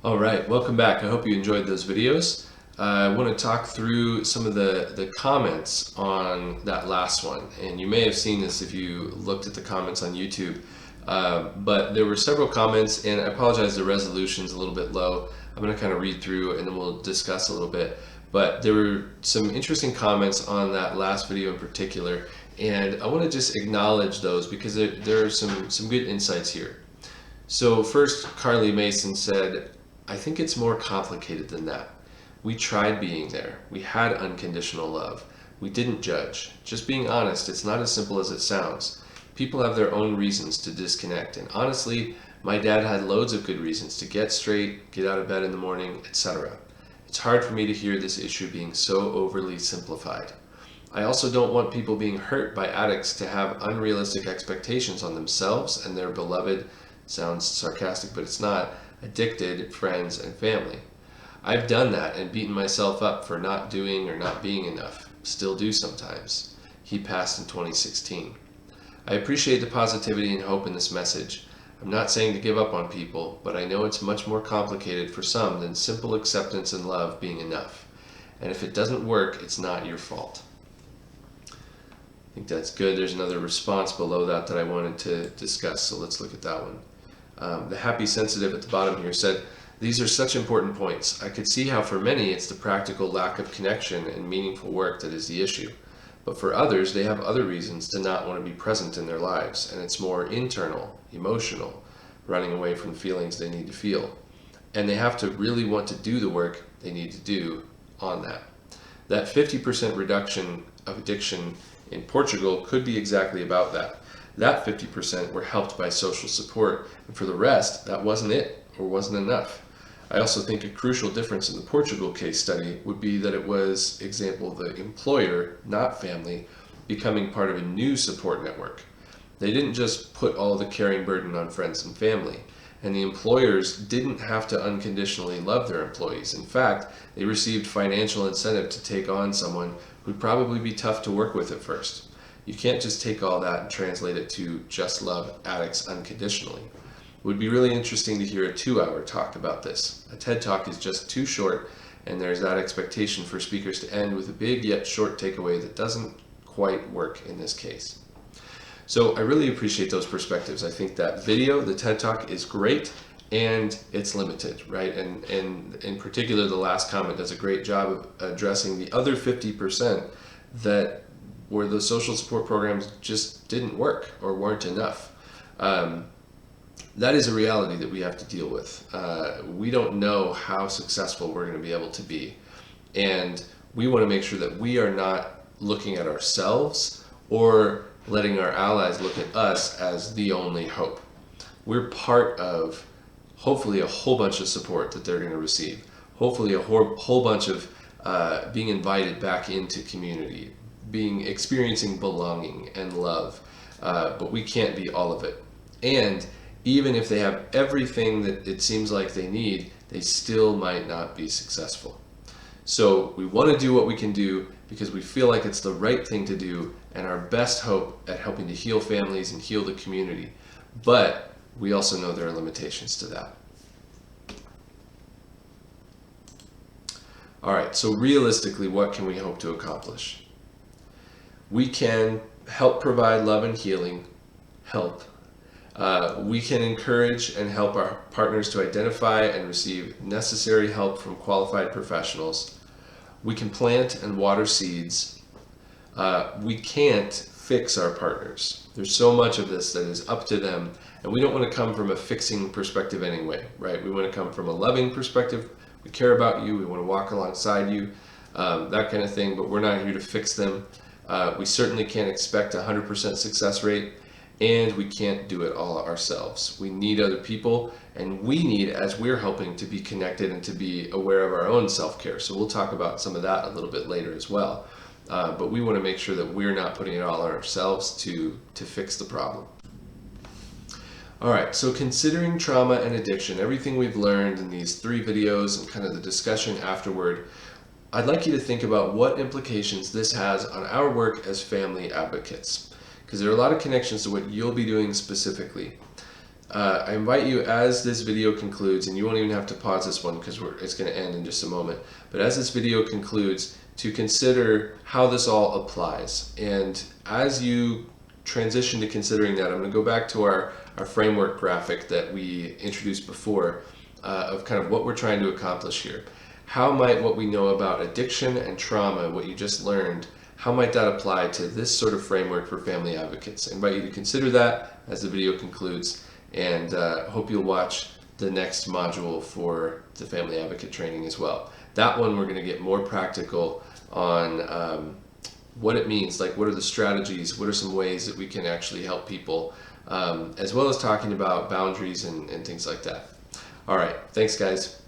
All right, welcome back. I hope you enjoyed those videos. I want to talk through some of the comments on that last one. And you may have seen this if you looked at the comments on YouTube. But there were several comments, and I apologize, the resolution's a little bit low. I'm going to kind of read through and then we'll discuss a little bit. But there were some interesting comments on that last video in particular. And I want to just acknowledge those because there are some good insights here. So first, Carly Mason said, I think it's more complicated than that. We tried being there. We had unconditional love. We didn't judge. Just being honest, it's not as simple as it sounds. People have their own reasons to disconnect, and honestly, my dad had loads of good reasons to get straight, get out of bed in the morning, etc. It's hard for me to hear this issue being so overly simplified. I also don't want people being hurt by addicts to have unrealistic expectations on themselves and their beloved, sounds sarcastic, but it's not, addicted friends and family. I've done that and beaten myself up for not doing or not being enough. Still do sometimes. He passed in 2016. I appreciate the positivity and hope in this message. I'm not saying to give up on people, but I know it's much more complicated for some than simple acceptance and love being enough. And if it doesn't work, it's not your fault. I think that's good. There's another response below that I wanted to discuss, so let's look at that one. The happy sensitive at the bottom here said, these are such important points. I could see how for many it's the practical lack of connection and meaningful work that is the issue. But for others, they have other reasons to not want to be present in their lives, and it's more internal, emotional, running away from the feelings they need to feel. And they have to really want to do the work they need to do on that. That 50% reduction of addiction in Portugal could be exactly about that. That 50% were helped by social support, and for the rest, that wasn't it or wasn't enough. I also think a crucial difference in the Portugal case study would be that it was, example, the employer, not family, becoming part of a new support network. They didn't just put all the carrying burden on friends and family, and the employers didn't have to unconditionally love their employees. In fact, they received financial incentive to take on someone who'd probably be tough to work with at first. You can't just take all that and translate it to just love addicts unconditionally. It would be really interesting to hear a 2-hour talk about this. A TED Talk is just too short, and there's that expectation for speakers to end with a big yet short takeaway that doesn't quite work in this case. So I really appreciate those perspectives. I think that video, the TED Talk, is great, and it's limited, right? And in particular, the last comment does a great job of addressing the other 50% that where the social support programs just didn't work or weren't enough. That is a reality that we have to deal with. We don't know how successful we're going to be able to be. And we want to make sure that we are not looking at ourselves or letting our allies look at us as the only hope. We're part of hopefully a whole bunch of support that they're going to receive. Hopefully a whole bunch of being invited back into community, experiencing belonging and love, but we can't be all of it. And even if they have everything that it seems like they need, they still might not be successful. So we want to do what we can do because we feel like it's the right thing to do and our best hope at helping to heal families and heal the community. But we also know there are limitations to that. All right, so realistically, what can we hope to accomplish? We can help provide love and healing, we can encourage and help our partners to identify and receive necessary help from qualified professionals. We can plant and water seeds. We can't fix our partners. There's so much of this that is up to them, and we don't want to come from a fixing perspective anyway, right? We want to come from a loving perspective. We care about you. We want to walk alongside you, that kind of thing, but we're not here to fix them. We certainly can't expect a 100% success rate, and we can't do it all ourselves. We need other people, and we need, as we're helping, to be connected and to be aware of our own self-care. So we'll talk about some of that a little bit later as well. But we want to make sure that we're not putting it all on ourselves to fix the problem. All right, so considering trauma and addiction, everything we've learned in these 3 videos and kind of the discussion afterward, I'd like you to think about what implications this has on our work as family advocates, because there are a lot of connections to what you'll be doing specifically. I invite you, as this video concludes, and you won't even have to pause this one because it's going to end in just a moment, but as this video concludes, to consider how this all applies. And as you transition to considering that, I'm going to go back to our framework graphic that we introduced before, of kind of what we're trying to accomplish here. How might what we know about addiction and trauma, what you just learned, how might that apply to this sort of framework for family advocates? I invite you to consider that as the video concludes, and hope you'll watch the next module for the family advocate training as well. That one we're going to get more practical on what it means, like what are the strategies, what are some ways that we can actually help people, as well as talking about boundaries and things like that. All right, thanks guys.